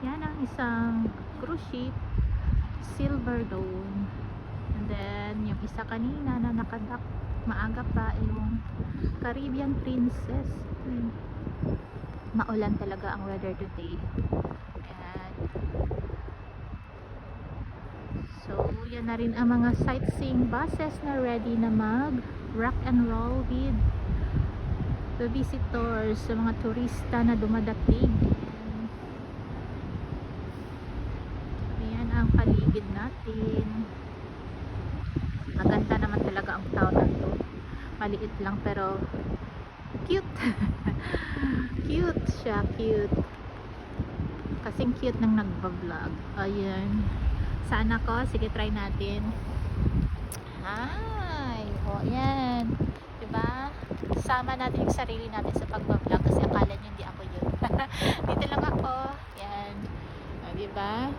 Yan ang isang cruise ship, Silver Dawn. And then yung isa kanina na nakadak maaga pa, yung Caribbean Princess. Maulan talaga ang weather today. And so yan na rin ang mga sightseeing buses na ready na mag rock and roll with the visitors, sa mga turista na dumadating. Ayan ang paligid natin. Maganda naman talaga ang town na to. Maliit lang pero cute. Cute siya, cute. Kasing cute nang nagba-vlog. Ayan. Sana ko, sige try natin. Hi. O yan. Diba? Sama natin yung sarili natin sa pagba-vlog kasi akala nyo hindi ako yun. Dito lang ako. Yan. O, diba?